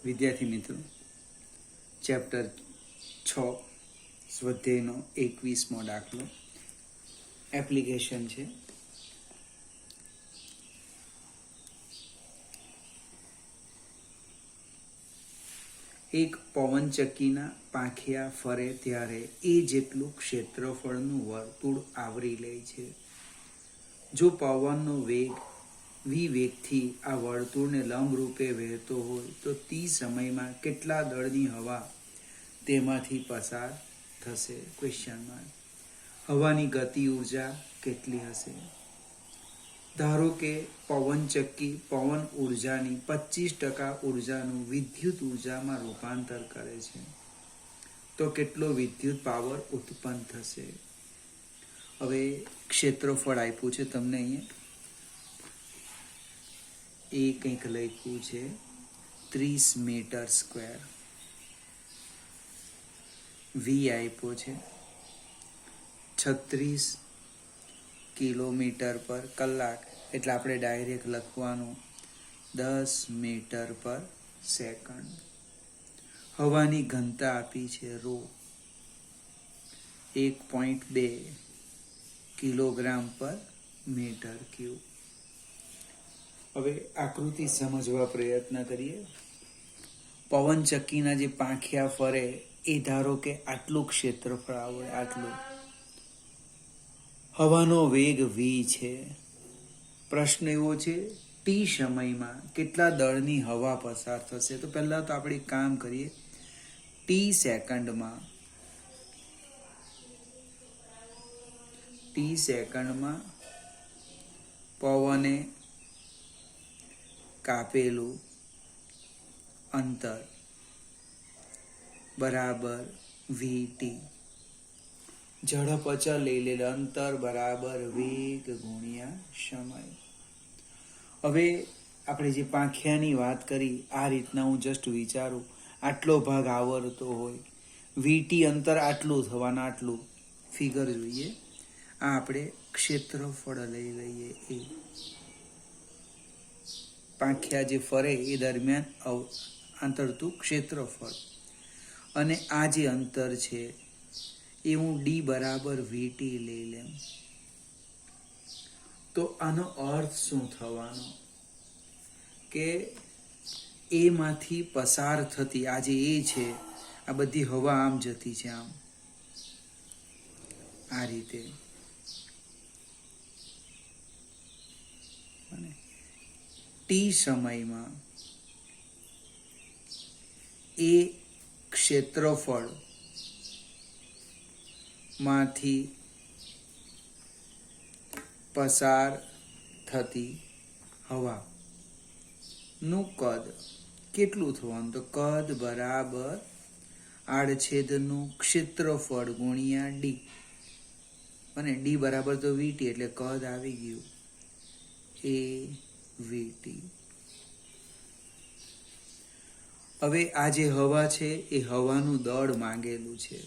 વિદ્યાર્થી મિત્રો, ચેપ્ટર 6 સ્વાધ્યાયનો 21મો દાખલો એપ્લિકેશન છે. એક પવનચક્કીના પાંખિયા ફરે ત્યારે એ જેટલું ક્ષેત્રફળનું વર્તુળ આવરી લે છે. જો પવનનો વેગ વી વેગથી આ વર્તુળને લંબરૂપે વહેતો હોય તો તે સમયમાં કેટલા દળની હવા તેમાંથી પસાર થશે? Question mark. હવાની ગતિ ઉર્જા કેટલી હશે? ધારો કે પવનચક્કી પવન ઉર્જાની 25% ઉર્જાનું વિદ્યુત ઉર્જામાં રૂપાંતર કરે છે, તો કેટલો વિદ્યુત પાવર ઉત્પન્ન થશે? હવે ક્ષેત્રફળ આપ્યું છે તમને અહીંયા, એ કંઈક લખ્યું છે 30 મીટર સ્ક્વેર. વી આપ્યો છે 36 કિલોમીટર પર કલાક, એટલે આપણે ડાયરેક્ટ લખવાનું 10 મીટર પર સેકન્ડ. હવાની ઘનતા આપી છે રો, 1.2 કિલોગ્રામ પર મીટર ક્યુબ. હવે આકૃતિ સમજવા પ્રયત્ન કરીએ. પવનચક્કીના જે પાંખિયા ફરે એ ધારો કે આટલું ક્ષેત્રફળ આવડે, આટલું. હવાનો વેગ v છે. પ્રશ્ન એવો છે ટી સમયમાં કેટલા દળની હવા પસાર થશે? તો પહેલા તો આપણે કામ કરીએ. ટી સેકન્ડમાં પવને કાપેલું અંતર બરાબર vt. ઝડપ અચળ લઈ લેલું અંતર બરાબર વેગ ગુણ્યા સમય. હવે આપણે જે પાંખિયાની વાત કરી, આ રીતના હું જસ્ટ વિચારું, આટલો ભાગ આવરતો હોય, વીટી અંતર આટલું થવાનું, આટલું ફિગર જોઈએ. આ આપણે ક્ષેત્રફળ લઈ લઈએ. એ પાંખિયા જે ફરે એ દરમિયાન અંતરતું ક્ષેત્રફળ, અને આ જે અંતર છે એ હું ડી બરાબર વીટી લઈ લેમ. તો આનો અર્થ શું થવાનો કે એમાંથી પસાર થતી આ જે એ છે, આ બધી હવા આમ જતી છે, આમ આ રીતે. ટી સમયમાં એ ક્ષેત્રફળ માંથી પસાર થતી હવાનું કદ કેટલું થવાનું? તો કદ બરાબર આડછેદનું ક્ષેત્રફળ ગુણ્યા ડી, અને ડી બરાબર તો વીટી, એટલે કદ આવી ગયું એ વીટી. હવે આ જે હવા છે એ હવાનું દળ માંગેલું છે.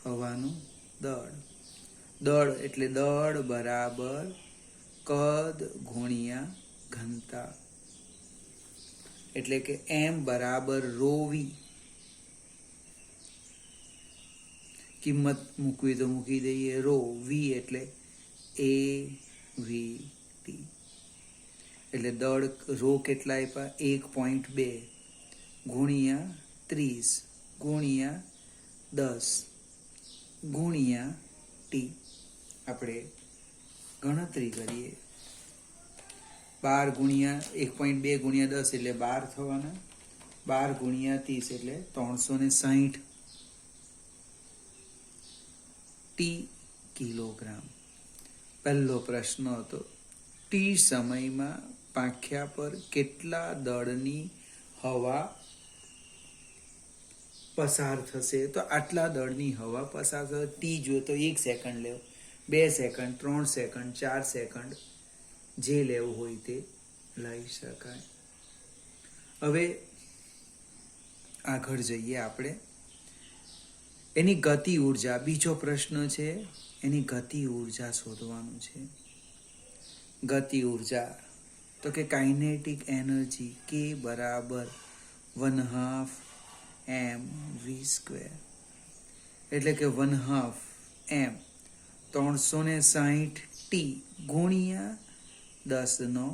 હવાનું દળ એટલે દળ બરાબર કદ ગુણ્યા ઘનતા, એટલે કે m બરાબર રો વી. કિંમત મૂકવી તો મૂકી દઈએ. રો વી એટલે એ વી ટી, એટલે દળ રો કેટલા આપ્યા? 1.2 ગુણ્યા 30 ગુણ્યા 10 ગુણ્યા ટી. આપણે ગણતરી કરીએ. 12 ગુણ્યા 1.2 ગુણ્યા 10 એટલે 12 થવાના. 12 ગુણ્યા 30 એટલે 360 ટી કિલોગ્રામ. પહેલો પ્રશ્ન હતો ટી સમયમાં પાંખિયા પર કેટલા દળની હવા પસાર થશે? તો આટલા દળની હવા પસાર થશે. ટી જોઈએ તો 1 સેકન્ડ લેવો, 2 સેકન્ડ, 3 સેકન્ડ, 4 સેકન્ડ, જે લેવું હોય તે લઈ શકાય. હવે આગળ જઈએ આપણે. એની ગતિ ઉર્જા, બીજો પ્રશ્ન છે, એની ગતિ ઉર્જા શોધવાનું છે. ગતિ ઉર્જા તો કે કાઇનેટિક એનર્જી કે બરાબર 1/2 mv², એટલે કે 1/2 m 360t ગુણ્યા 10^2,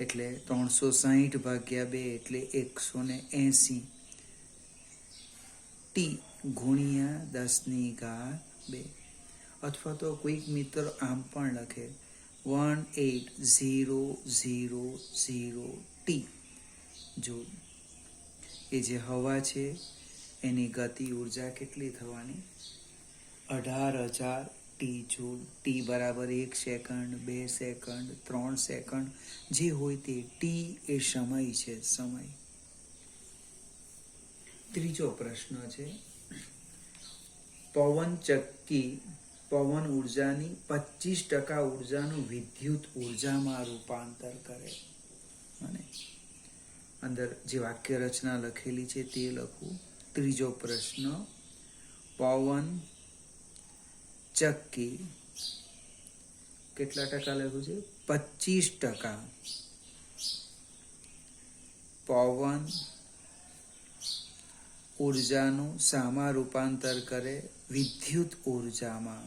એટલે 360/2 એટલે 180 t ગુણ્યા 10^2, અથવા તો કોઈક મિત્ર આમ પણ લખે 18000t જૂલ. એ જે હવા છે એની ગતિ ઉર્જા કેટલી થવાની? 18,000 ટી જૂલ. ટી બરાબર 1 સેકન્ડ, 2 સેકન્ડ, 3 સેકન્ડ, જે હોય તે. ટી એ સમય છે, સમય. ત્રીજો પ્રશ્ન છે, પવન ચક્કી પવન ઉર્જાની 25% ઉર્જાનું વિદ્યુત ઉર્જામાં રૂપાંતર કરે. અને અંદર જે વાક્ય રચના લખેલી છે તે લખવું. ત્રીજો પ્રશ્ન, પવન ચક્કી કેટલા ટકા લખ્યું છે? 25% પવન ઉર્જાનું શામાં રૂપાંતર કરે? વિદ્યુત ઉર્જામાં.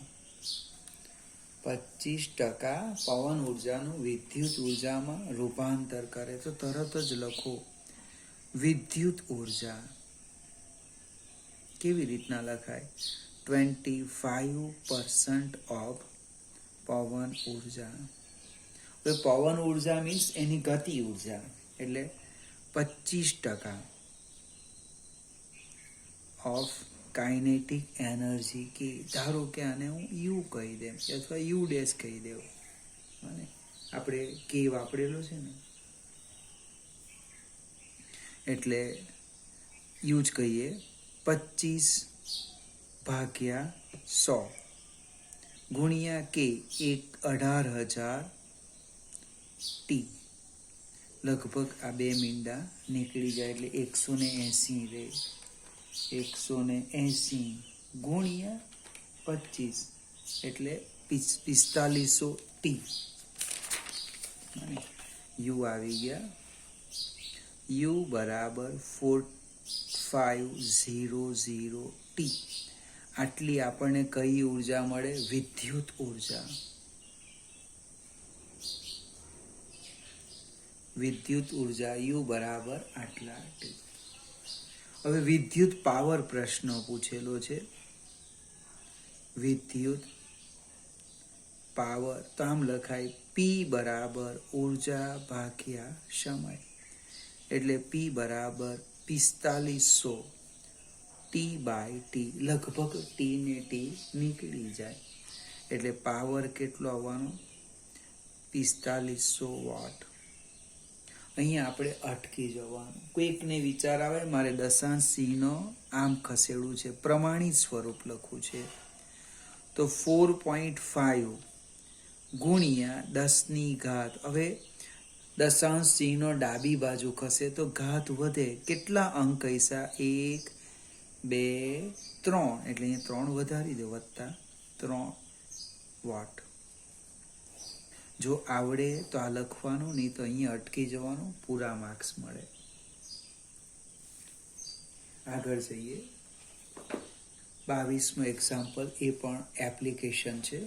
25% પવન ઉર્જાનું વિદ્યુત ઉર્જામાં રૂપાંતર કરે. તો તરત જ લખો વિદ્યુત ઉર્જા. કેવી રીતના લખાય? 25% ઓફ પવન ઉર્જા. હવે પવન ઉર્જા મીન્સ એની ગતિ ઉર્જા, એટલે 25% ઓફ કાઇનેટિક એનર્જી કે, ધારો કે આને હું યુ કહી દઉં અથવા યુ ડેશ કહી દઉં, અને આપણે કે વાપરેલો છે ને, એટલે યુ જ કહીએ. 25/100 ગુણ્યા કે 18,000 ટી. લગભગ આ 2 મીંડા નીકળી જાય એટલે 180 રહે. 180 ગુણ્યા 25 એટલે 4500 ટી. યુ આવી ગયા. યુ બરાબર 4500 ટી. આટલી આપણને કઈ ઉર્જા મળે? વિદ્યુત ઉર્જા. વિદ્યુત ઉર્જા યુ બરાબર આટલા ટી. હવે વિદ્યુત પાવર પ્રશ્ન પૂછેલો છે. વિદ્યુત પાવર તો આમ લખાય પી બરાબર ઉર્જા ભાગ્યા સમય, એટલે પી બરાબર 4500 ટી બાય ટી. લગભગ ટી ને ટી નીકળી જાય એટલે પાવર કેટલો આવવાનો? 4500 વોટ. અહીંયા આપણે અટકી જવાનું. કોઈકને વિચાર આવે મારે દશાંશ ચિહ્ન આમ ખસેડવું છે, પ્રમાણિત સ્વરૂપ લખવું છે, તો 4.5 ગુણ્યા 10^. હવે દશાંશ ચિહ્ન ડાબી બાજુ ખસે તો ઘાત વધે. કેટલા અંક કહીશા? 1, 2, 3, એટલે અહીંયા 3 વધારી દો, +3 વોટ. જો આવડે તો આ લખવાનું, નહીં તો અહીંયા અટકી જવાનું, પૂરા માર્ક્સ મળે. આગળ જઈએ. 22મો એક્ઝામ્પલ, એ પણ એપ્લિકેશન છે.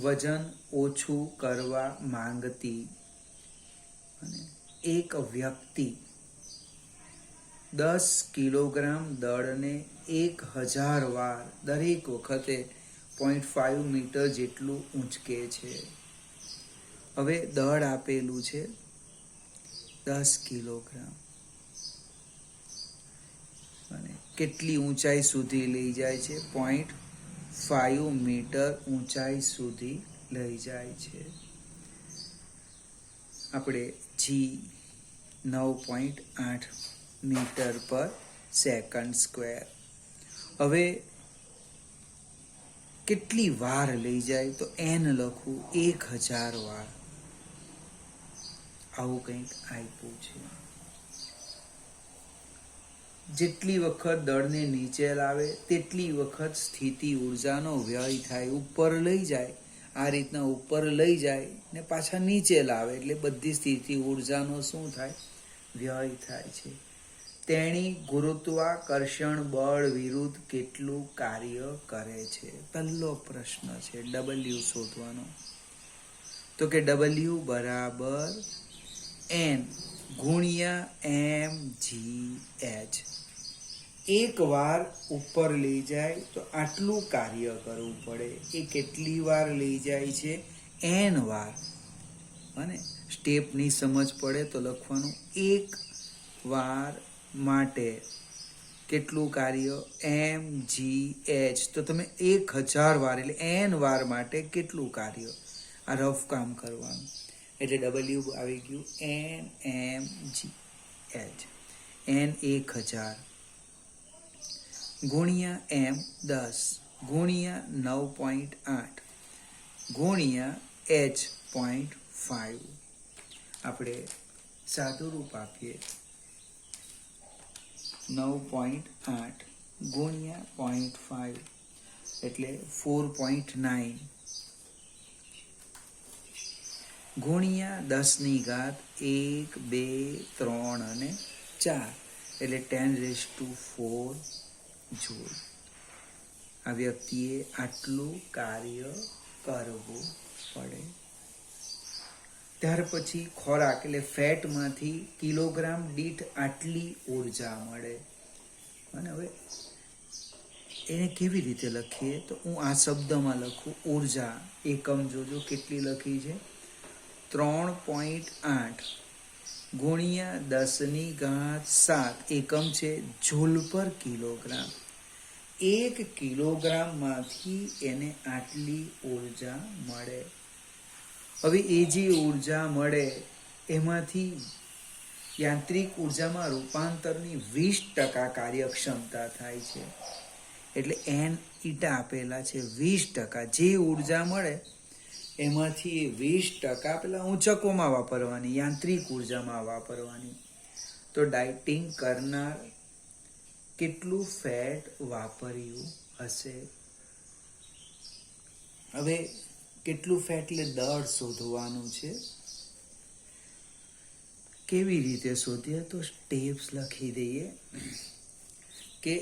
વજન ઓછું કરવા માંગતી અને એક વ્યક્તિ 10 કિલોગ્રામ દળને 1000 વાર દરેક વખતે 0.5 મીટર જેટલું ઊંચકે છે. હવે દળ આપેલું છે 10 કિલોગ્રામ, અને કેટલી ઊંચાઈ સુધી લઈ જાય છે? 0.5 મીટર ઊંચાઈ સુધી લઈ જાય છે. આપણે જી 9.8 મીટર પર સેકન્ડ સ્ક્વેર. હવે કેટલી વાર લઈ જાય? તો એન લખવું, 1000 વાર. આવું કંઈક આપ્યું છે. જેટલી વખત દળને નીચે લાવે તેટલી વખત સ્થિતિ ઉર્જાનો વ્યય થાય. ઉપર લઈ જાય, આ રીતના ઉપર લઈ જાય ને પાછા નીચે લાવે એટલે બધી સ્થિતિ ઉર્જાનો શું થાય? વ્યય થાય છે. તેણી ગુરુત્વાકર્ષણ બળ વિરુદ્ધ કેટલું કાર્ય કરે છે? પહેલો પ્રશ્ન છે W શોધવાનો. તો કે W બરાબર N ગુણ્યા mgh. એક વાર ઉપર લઈ જાય તો આટલું કાર્ય કરવું પડે. એ કેટલી વાર લઈ જાય છે? n વાર. અને સ્ટેપની સમજ પડે તો લખવાનું એક વાર માટે કેટલું કાર્ય? mgh. તો તમે 1000 વાર એટલે n વાર માટે કેટલું કાર્ય? આ રફ કામ કરવાનું. એટલે W આવી ગયું nmgh. n 1000 ગુણ્યા m 10 ગુણ્યા 9.8 ગુણ્યા h 0.5. આપણે સાદું રૂપ આપીએ. 9.8 ગુણ્યા 0.5 એટલે 4.9 ગુણ્યા 10 ની ઘાત 1, 2, 3 અને 4 એટલે 10⁴ જૂલ. આ વ્યક્તિએ આટલું કાર્ય કરવું પડે. ત્યાર પછી ખોરાક એટલે ફેટમાંથી કિલોગ્રામ દીઠ આટલી ઉર્જા મળે. અને હવે એને કેવી રીતે લખીએ? તો હું આ શબ્દમાં લખું ઉર્જા. એકમ જોજો કેટલી લખી છે? 3.8 ગુણ્યા 10⁻7 એકમ છે જૂલ પર કિલોગ્રામ. 1 કિલોગ્રામમાંથી એને આટલી ઉર્જા મળે. હવે એ જે ઉર્જા મળે એમાંથી યાંત્રિક ઉર્જામાં રૂપાંતરની 20% કાર્યક્ષમતા થાય છે. એટલે n ઈટા આપેલા છે 20%. જે ઉર્જા મળે એમાંથી 20% પેલા ઊંચકોમાં વાપરવાની, યાંત્રિક ઉર્જામાં વાપરવાની. તો ડાયટિંગ કરનાર કેટલું ફેટ વાપર્યું હશે? હવે કેટલું ફેટ એટલે દળ શોધવાનું છે. કેવી રીતે શોધીએ? તો સ્ટેપ્સ લખી દઈએ કે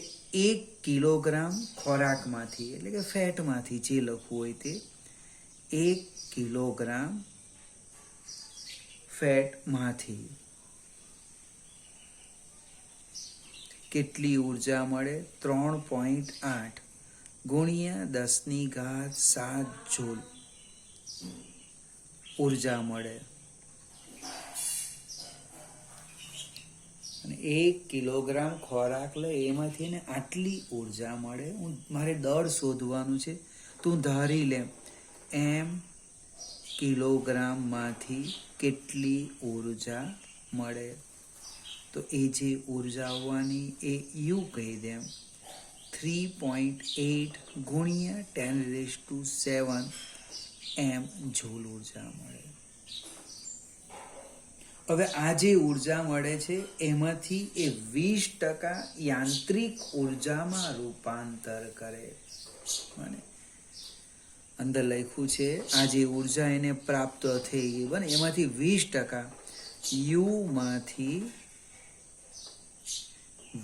1 કિલોગ્રામ ખોરાકમાંથી એટલે કે ફેટમાંથી જે લખવું હોય તે 1 કિલોગ્રામ ફેટમાંથી કેટલી ઉર્જા મળે? 3.8 ગુણ્યા 10⁻7 જૂલ ઉર્જા મળે. અને 1 કિલોગ્રામ ખોરાક લે એમાંથી ને આટલી ઉર્જા મળે. મારે દળ શોધવાનું છે. તું ધારી લે m કિલોગ્રામમાંથી કેટલી ઉર્જા મળે. તો એ જે ઉર્જા આવવાની એ U કહી દે. 3.8 ગુણ્યા 10⁻7 m જૂલ ઉર્જા મળે. હવે આ જે ઉર્જા મળે છે એમાંથી એ 20% યાંત્રિક ઉર્જામાં રૂપાંતર કરે. અને અંદર લખ્યું છે આ જે ઉર્જા એને પ્રાપ્ત થઈ ગઈ બને એમાંથી 20% U માંથી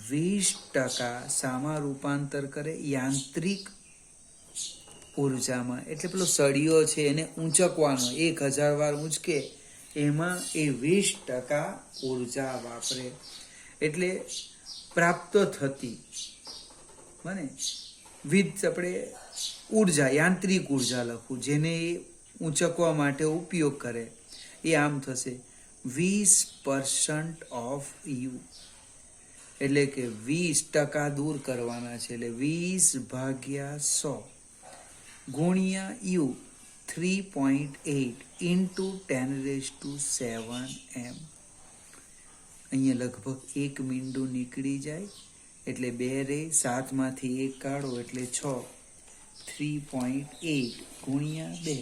20% શામાં રૂપાંતર કરે? યાંત્રિક ઉર્જામાં. એટલે પેલો સળિયો છે એને ઊંચકવાનો, 1000 વાર ઊંચકે એમાં એ 20% ઉર્જા વાપરે. એટલે પ્રાપ્ત થતી બને વિધ આપણે ઉર્જા, યાંત્રિક ઉર્જા લખું જેને એ ઊંચકવા માટે ઉપયોગ કરે એ આમ થશે 20% ઓફ U. એટલે કે 20% દૂર કરવાના છે. એટલે 20/100 ગુણ્યા U 3.8 ઇન્ટુ 10⁻7 m. અહીંયા લગભગ 1 મીંડું નીકળી જાય એટલે 2 રહે. 7 માંથી 1 કાઢો એટલે 6. 3.8 ગુણ્યા 2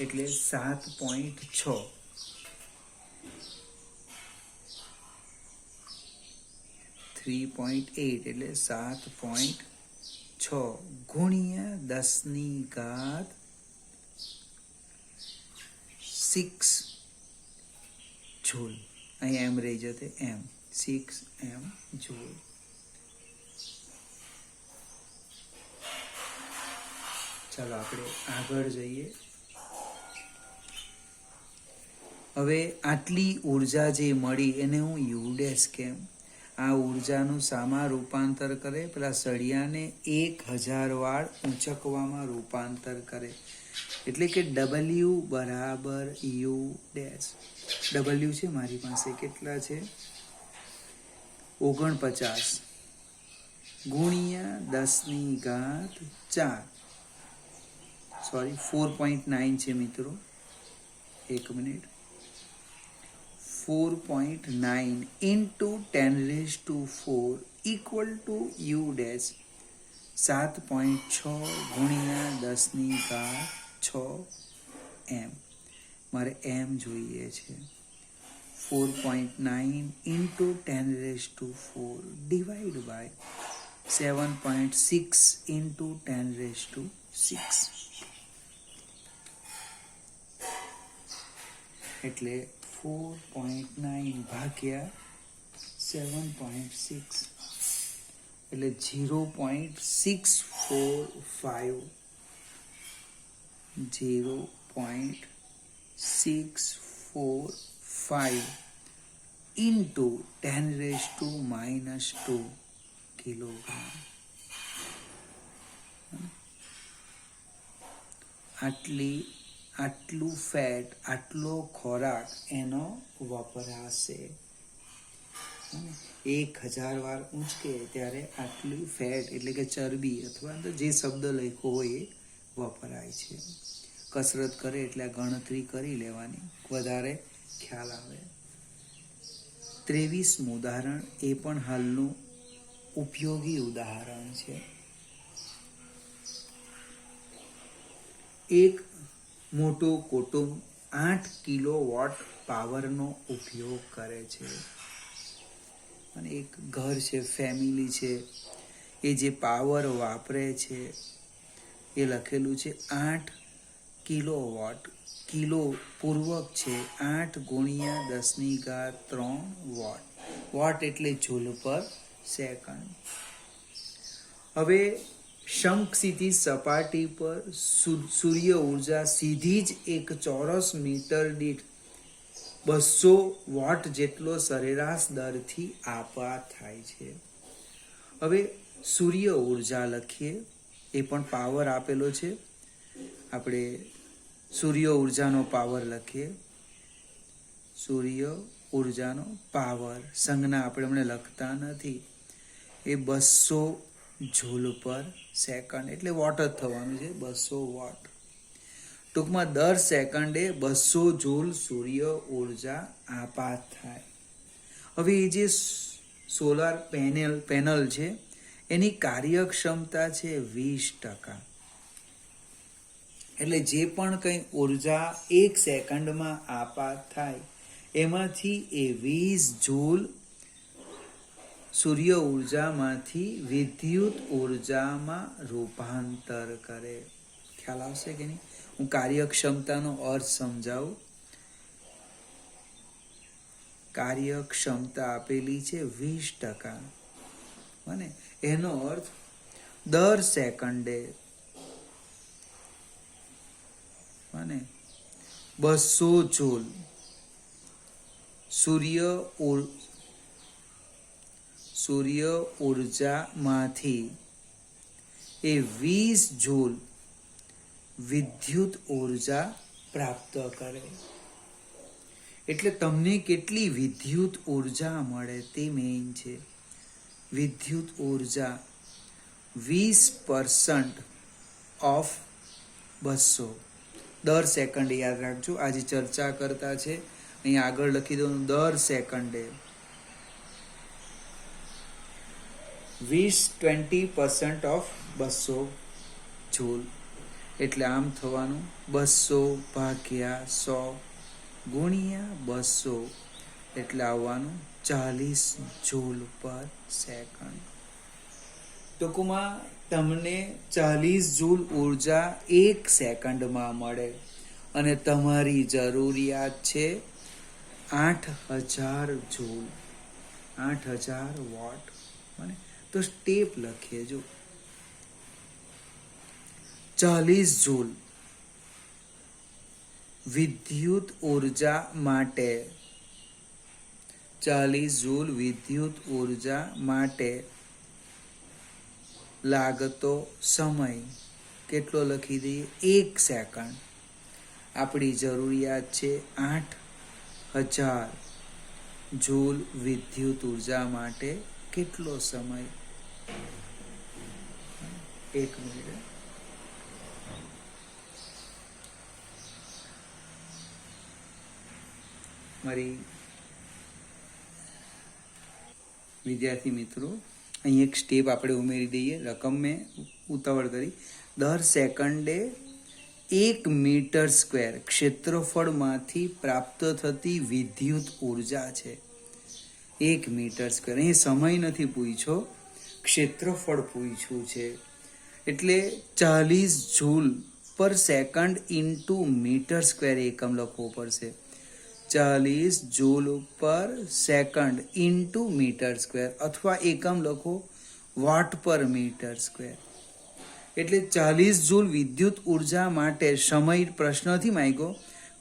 એટલે 7.6. 3.8 એટલે 7.6 ગુણ્યા 10⁶ જૂલ. અહીં એમ રહી જતે એમ 6 એમ જૂલ. ચાલો આપણે આગળ જઈએ. હવે આટલી ઉર્જા જે મળી એને હું યુડેસ કેમ? આ ઉર્જાનું શામાં રૂપાંતર કરે? પેલા સળિયાને 1000 વાર ઊંચકવામાં રૂપાંતર કરે. એટલે કે W બરાબર યુ ડેશ. W છે મારી પાસે, કેટલા છે? 49 ગુણ્યા 10⁴. સોરી 4.9 છે મિત્રો, એક minute. 4.9 into 10⁴ equal to u dash 7.6 ગુણ્યા 10⁶ એમ. મારે એમ જોઈએ છે. 4.9 into 10⁴ divide by 7.6 into 10⁶. એટલે 4.9 ભાગ્યા 7.6 એટલે 0.645. 0.645 into 10⁻² કિલોગ્રામ. આટલું ફેટ, આટલો ખોરાક એનો વપરાશે. 1000 વાર ઊંચકે ત્યારે આટલી ફેટ એટલે કે ચરબી અથવા તો જે શબ્દ લખ્યો હોય એ વપરાય છે. કસરત કરે એટલે ગણતરી કરી લેવાની, વધારે ખ્યાલ આવે. 23મું ઉદાહરણ, એ પણ હાલનું ઉપયોગી ઉદાહરણ છે. એક મોટું કુટુંબ 8 કિલોવોટ પાવરનો ઉપયોગ કરે છે. અને એક ઘર છે, ફેમિલી છે, એ જે પાવર વાપરે છે એ લખેલું છે 8 કિલોવોટ. કિલો પૂર્વક છે 8 ગુણ્યા 10⁻³ વોટ. વોટ એટલે જૂલ પર સેકન્ડ. હવે શંખસિદ્ધિ સપાટી પર સૂર્ય ઉર્જા સીધી જ એક ચોરસ મીટર દીઠ 200 વોટ જેટલો સરેરાશ દરથી આપાત થાય છે. હવે સૂર્ય ઉર્જા લખીએ, એ પણ પાવર આપેલો છે. આપણે સૂર્ય ઉર્જાનો પાવર લખીએ. સૂર્ય ઉર્જાનો પાવર સંજ્ઞા આપણે હમણાં લખતા નથી. એ 200 જૂલ પર સેકન્ડ એટલે વોટ જ થવાનું છે, 200 વોટ. ટૂંકમાં દર સેકન્ડે 200 જૂલ સૂર્ય ઉર્જા આપાત થાય. હવે એ જે સોલાર પેનલ છે એની કાર્યક્ષમતા છે 20%. એટલે જે પણ કંઈ ઉર્જા 1 સેકન્ડમાં આપાત થાય એમાંથી એ 20 જૂલ સૂર્ય ઉર્જામાંથી વિદ્યુત ઉર્જામાં રૂપાંતર કરે. ખ્યાલ આવશે કે નહીં? હું કાર્યક્ષમતાનો અર્થ સમજાવું. કાર્યક્ષમતા આપેલી છે 20%. અને એનો અર્થ દર સેકન્ડે 200 જૂલ સૂર્ય ઉર્જામાંથી એ 20 જૂલ વિદ્યુત ઉર્જા પ્રાપ્ત કરે. એટલે તમને કેટલી વિદ્યુત ઉર્જા મળે તે મેઇન છે. વિદ્યુત ઉર્જા 20% ઓફ 200 દર સેકન્ડે. યાદ રાખજો, આજે ચર્ચા કરતા છે અહીં આગળ લખી દઉં, દર સેકન્ડે 20% ઓફ 200 જૂલ. એટલે આમ થવાનું 200 ભાગ્યા 100 ગુણ્યા 200 એટલે આવવાનું 40 જૂલ પર સેકન્ડ. ટૂંકમાં તમને 40 જૂલ ઉર્જા 1 સેકન્ડમાં મળે અને તમારી જરૂરિયાત છે 8000 જૂલ, 8000 વોટ. તો સ્ટેપ લખીએ. જો 40 જૂલ વિદ્યુત ઉર્જા માટે, 40 જૂલ વિદ્યુત ઉર્જા માટે લાગતો સમય કેટલો લખી દઈએ? 1 સેકન્ડ. આપણી જરૂરિયાત છે 8000 જૂલ વિદ્યુત ઉર્જા માટે કેટલો સમય? 1 મિનિટ. મારી વિદ્યાર્થી મિત્રો, અહીં એક સ્ટેપ આપણે ઉમેરી દઈએ. રકમ મેં ઉતાવળ કરી. દર સેકન્ડે 1 મીટર સ્ક્વેર ક્ષેત્રફળમાંથી પ્રાપ્ત થતી વિદ્યુત ઉર્જા છે 1 મીટર સ્ક્વેર. અહીં સમય નથી પૂછ્યો, ક્ષેત્રફળ પૂછ્યું છે. એટલે 40 જૂલ પર સેકન્ડ ઇન્ટુ મીટર સ્ક્વેર એકમ લખવો પડશે. 40 જૂલ પર સેકન્ડ ઇન્ટુ મીટર સ્ક્વેર, અથવા એકમ લખો વોટ પર મીટર સ્ક્વેર. એટલે 40 જૂલ વિદ્યુત ઉર્જા માટે સમય પ્રશ્નથી માંગ્યો,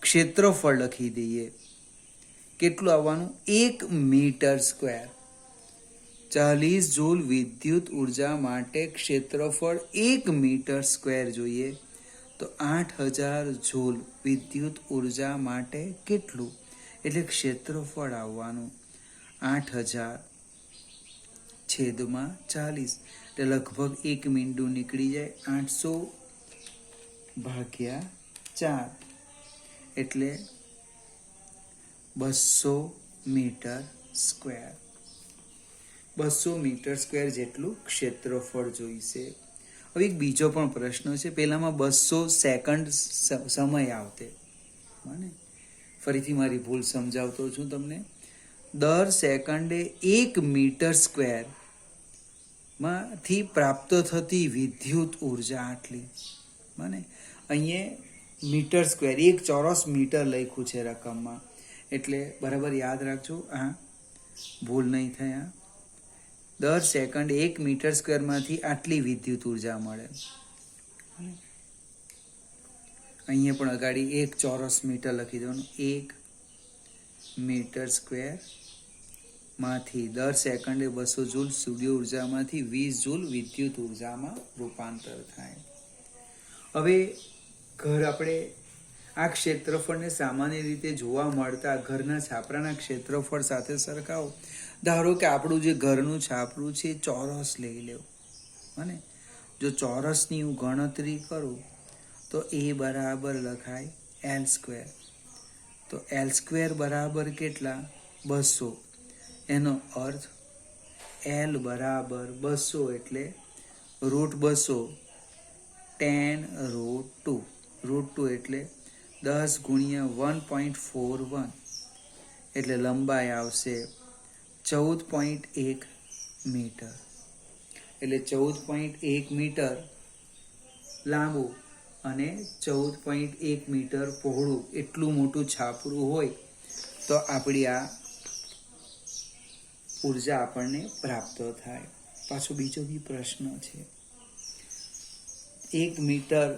ક્ષેત્રફળ લખી દઈએ. કેટલું આવવાનું? 1 મીટર સ્ક્વેર. 40 જૂલ વિદ્યુત ઉર્જા માટે ક્ષેત્રફળ 1 મીટર સ્ક્વેર જોઈએ. તો 8000 જૂલ વિદ્યુત ઉર્જા માટે કેટલું? એટલે ક્ષેત્રફળ આવવાનું 8000 છેદમાં 40. એટલે લગભગ 1 મીંડું નીકળી જાય. 800 ભાગ્યા 4 એટલે 200 મીટર સ્ક્વેર. 200 મીટર સ્ક્વેર જેટલું ક્ષેત્રફળ જોઈશે. હવે એક બીજો પણ પ્રશ્ન છે. પહેલામાં 200 સેકન્ડ સમય આવતે. મને ફરીથી મારી ભૂલ સમજાવતો છું તમને. દર સેકન્ડે 1 મીટર સ્ક્વેર માંથી પ્રાપ્ત થતી વિદ્યુત ઉર્જા આટલી. મને અહીંયા મીટર સ્ક્વેર, 1 ચોરસ મીટર લખ્યું છે રકમમાં. એટલે બરાબર યાદ રાખજો, હા ભૂલ નહીં થાય. દર સેકન્ડ 1 મીટર સ્ક્વેરમાંથી આટલી વિદ્યુત ઉર્જા મળે. અહીંયા પણ અગાડી 1 ચોરસ મીટર લખી દેવાનું. 1 મીટર સ્ક્વેર માંથી દર સેકન્ડે 200 જૂલ સૂર્ય ઉર્જામાંથી 20 જૂલ વિદ્યુત ઉર્જામાં રૂપાંતર થાય. હવે આપણે આ ક્ષેત્રફળને સામાન્ય રીતે જોવા મળતા ઘરના છાપરાના ક્ષેત્રફળ સાથે સરખાવો. ધારો કે આપણું જે ઘરનું છાપરું છે ચોરસ લઈ લેવું. અને જો ચોરસની હું ગણતરી કરું તો એ બરાબર લખાય એલ સ્ક્વેર. તો એલ સ્ક્વેર બરાબર કેટલા? 200. એનો અર્થ એલ બરાબર 200 એટલે √200 10 √2. √2 એટલે 10 ગુણ્યા 1.41 એટલે લંબાઈ આવશે 14.1 મીટર. એટલે 14.1 મીટર લાંબુ અને 14.1 મીટર પહોળું એટલું મોટું છાપરું હોય તો આપણી આ ઉર્જા આપણને પ્રાપ્ત થાય. પાછો બીજો બી પ્રશ્ન છે. 1 મીટર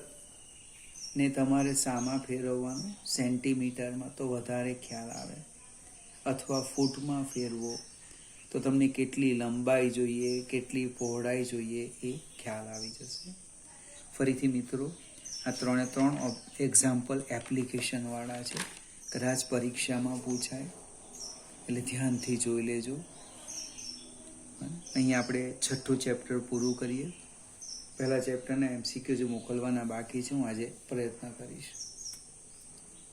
ને તમારે સામા ફેરવવાનું સેન્ટીમીટરમાં તો વધારે ખ્યાલ આવે, અથવા ફૂટમાં ફેરવો તો તમને કેટલી લંબાઈ જોઈએ, કેટલી પહોળાઈ જોઈએ એ ખ્યાલ આવી જશે. ફરીથી મિત્રો, આ 3 એક્ઝામ્પલ એપ્લિકેશનવાળા છે. કદાચ પરીક્ષામાં પૂછાય એટલે ધ્યાનથી જોઈ લેજો. અહીંયા આપણે 6થું ચેપ્ટર પૂરું કરીએ. પહેલા ચેપ્ટરના MCQ જે મોકલવાના બાકી છે હું આજે પ્રયત્ન કરીશ.